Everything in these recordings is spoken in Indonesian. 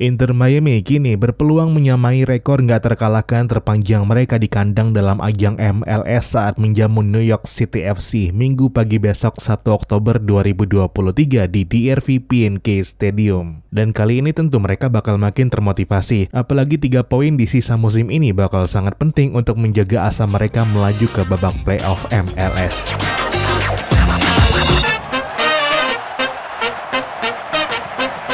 Inter Miami kini berpeluang menyamai rekor nggak terkalahkan terpanjang mereka di kandang dalam ajang MLS saat menjamu New York City FC Minggu pagi besok 1 Oktober 2023 di DRV PNK Stadium. Dan kali ini tentu mereka bakal makin termotivasi, apalagi 3 poin di sisa musim ini bakal sangat penting untuk menjaga asa mereka melaju ke babak playoff MLS.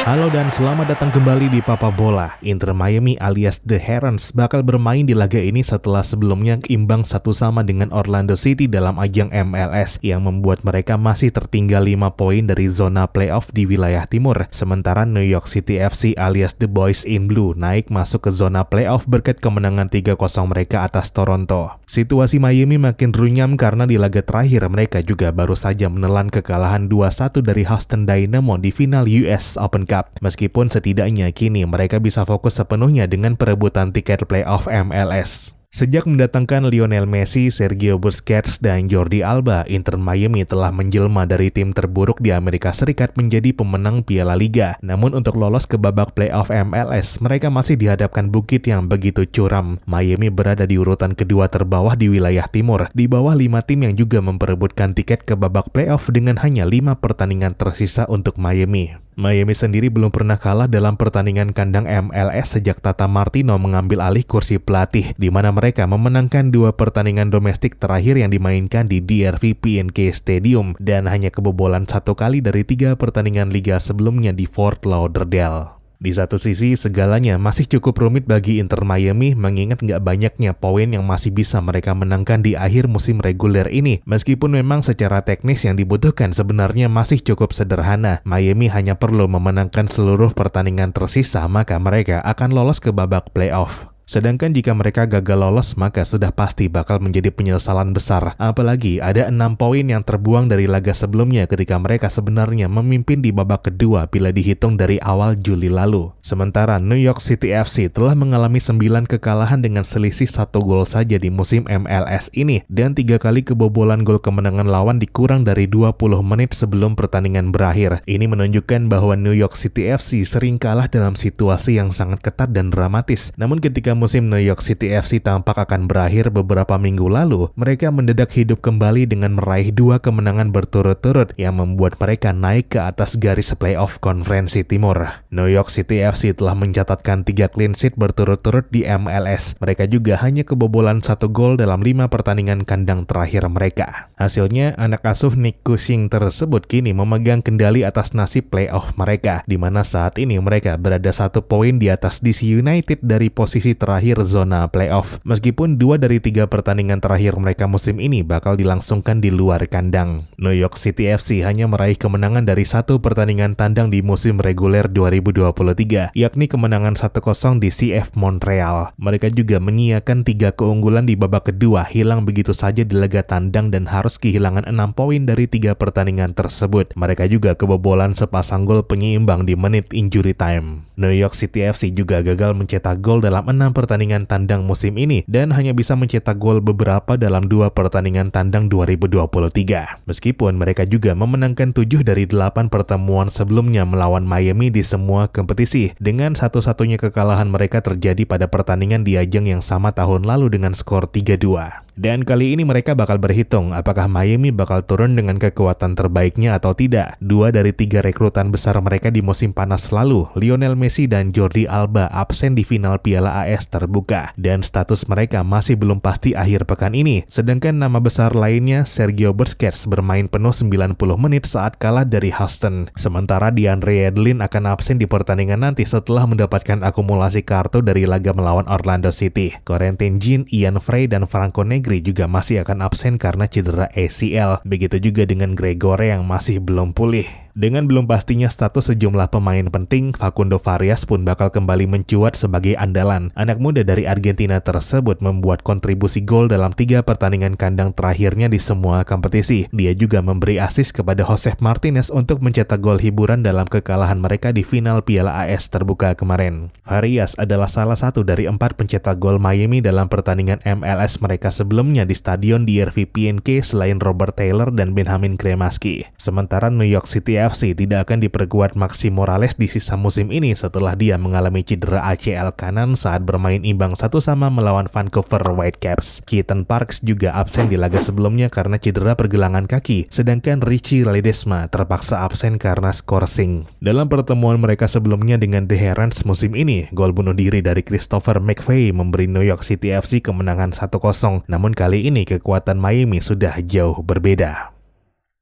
Halo dan selamat datang kembali di Papa Bola. Inter Miami alias The Herons bakal bermain di laga ini setelah sebelumnya imbang 1-1 dengan Orlando City dalam ajang MLS yang membuat mereka masih tertinggal 5 poin dari zona playoff di wilayah timur. Sementara New York City FC alias The Boys in Blue naik masuk ke zona playoff berkat kemenangan 3-0 mereka atas Toronto. Situasi Miami makin runyam karena di laga terakhir mereka juga baru saja menelan kekalahan 2-1 dari Houston Dynamo di final US Open Cup. Meskipun setidaknya kini mereka bisa fokus sepenuhnya dengan perebutan tiket playoff MLS. Sejak mendatangkan Lionel Messi, Sergio Busquets, dan Jordi Alba, Inter Miami telah menjelma dari tim terburuk di Amerika Serikat menjadi pemenang Piala Liga. Namun untuk lolos ke babak playoff MLS, mereka masih dihadapkan bukit yang begitu curam. Miami berada di urutan kedua terbawah di wilayah timur, di bawah 5 tim yang juga memperebutkan tiket ke babak playoff dengan hanya 5 pertandingan tersisa untuk Miami. Miami sendiri belum pernah kalah dalam pertandingan kandang MLS sejak Tata Martino mengambil alih kursi pelatih, di mana mereka memenangkan 2 pertandingan domestik terakhir yang dimainkan di DRV PNK Stadium dan hanya kebobolan 1 kali dari 3 pertandingan liga sebelumnya di Fort Lauderdale. Di satu sisi, segalanya masih cukup rumit bagi Inter Miami mengingat nggak banyaknya poin yang masih bisa mereka menangkan di akhir musim reguler ini. Meskipun memang secara teknis yang dibutuhkan sebenarnya masih cukup sederhana. Miami hanya perlu memenangkan seluruh pertandingan tersisa, maka mereka akan lolos ke babak playoff. Sedangkan jika mereka gagal lolos, maka sudah pasti bakal menjadi penyesalan besar. Apalagi ada 6 poin yang terbuang dari laga sebelumnya ketika mereka sebenarnya memimpin di babak kedua bila dihitung dari awal Juli lalu. Sementara New York City FC telah mengalami 9 kekalahan dengan selisih 1 gol saja di musim MLS ini. Dan 3 kali kebobolan gol kemenangan lawan dikurang dari 20 menit sebelum pertandingan berakhir. Ini menunjukkan bahwa New York City FC sering kalah dalam situasi yang sangat ketat dan dramatis. Namun ketika musim New York City FC tampak akan berakhir beberapa minggu lalu, mereka mendadak hidup kembali dengan meraih 2 kemenangan berturut-turut yang membuat mereka naik ke atas garis playoff Konferensi Timur. New York City FC telah mencatatkan 3 clean sheet berturut-turut di MLS. Mereka juga hanya kebobolan 1 gol dalam 5 pertandingan kandang terakhir mereka. Hasilnya, anak asuh Nick Cushing tersebut kini memegang kendali atas nasib playoff mereka, di mana saat ini mereka berada 1 poin di atas DC United dari posisi terakhir zona playoff. Meskipun 2 dari 3 pertandingan terakhir mereka musim ini bakal dilangsungkan di luar kandang. New York City FC hanya meraih kemenangan dari 1 pertandingan tandang di musim reguler 2023, yakni kemenangan 1-0 di CF Montreal. Mereka juga menyiapkan 3 keunggulan di babak kedua, hilang begitu saja di laga tandang dan harus kehilangan 6 poin dari 3 pertandingan tersebut. Mereka juga kebobolan sepasang gol penyeimbang di menit injury time. New York City FC juga gagal mencetak gol dalam 6 pertandingan tandang musim ini dan hanya bisa mencetak gol beberapa dalam 2 pertandingan tandang 2023. Meskipun mereka juga memenangkan 7 dari 8 pertemuan sebelumnya melawan Miami di semua kompetisi, dengan satu-satunya kekalahan mereka terjadi pada pertandingan di ajang yang sama tahun lalu dengan skor 3-2. Dan kali ini mereka bakal berhitung apakah Miami bakal turun dengan kekuatan terbaiknya atau tidak. 2 dari 3 rekrutan besar mereka di musim panas lalu, Lionel Messi dan Jordi Alba, absen di final Piala AS terbuka. Dan status mereka masih belum pasti akhir pekan ini. Sedangkan nama besar lainnya, Sergio Busquets, bermain penuh 90 menit saat kalah dari Houston. Sementara DeAndre Yedlin akan absen di pertandingan nanti setelah mendapatkan akumulasi kartu dari laga melawan Orlando City. Corentin Jean, Ian Frey, dan Franco Negri juga masih akan absen karena cedera ACL. Begitu juga dengan Gregore yang masih belum pulih. Dengan belum pastinya status sejumlah pemain penting, Facundo Farias pun bakal kembali mencuat sebagai andalan. Anak muda dari Argentina tersebut membuat kontribusi gol dalam 3 pertandingan kandang terakhirnya di semua kompetisi. Dia juga memberi assist kepada Josef Martinez untuk mencetak gol hiburan dalam kekalahan mereka di final Piala AS terbuka kemarin. Farias adalah salah satu dari 4 pencetak gol Miami dalam pertandingan MLS mereka sebelumnya di stadion DRV PNK selain Robert Taylor dan Benjamin Cremaschi. Sementara New York City FC tidak akan diperkuat Maxi Morales di sisa musim ini setelah dia mengalami cedera ACL kanan saat bermain imbang 1-1 melawan Vancouver Whitecaps. Keaton Parks juga absen di laga sebelumnya karena cedera pergelangan kaki, sedangkan Richie Ledesma terpaksa absen karena skorsing. Dalam pertemuan mereka sebelumnya dengan The Herons musim ini, gol bunuh diri dari Christopher McVey memberi New York City FC kemenangan 1-0. Namun kali ini kekuatan Miami sudah jauh berbeda.